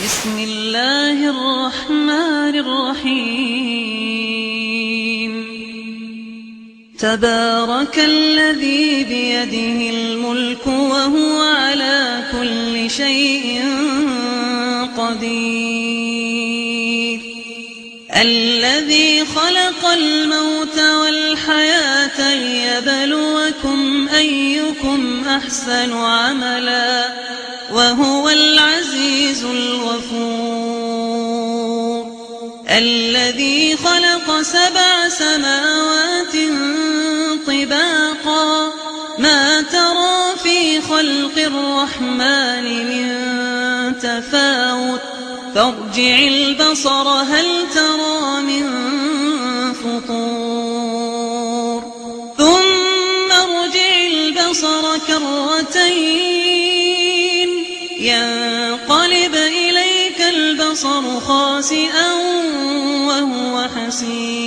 بسم الله الرحمن الرحيم تبارك الذي بيده الملك وهو على كل شيء قدير الذي خلق الموت والحياة ليبلوكم أيكم أحسن عملا وهو العزيز الغفور الذي خلق 7 سماوات طباقا ما ترى في خلق الرحمن من تفاوت فارجع البصر هل ترى من فطور ثم ارجع البصر كرتين ينقلب إليك البصر خاسئا وهو حسير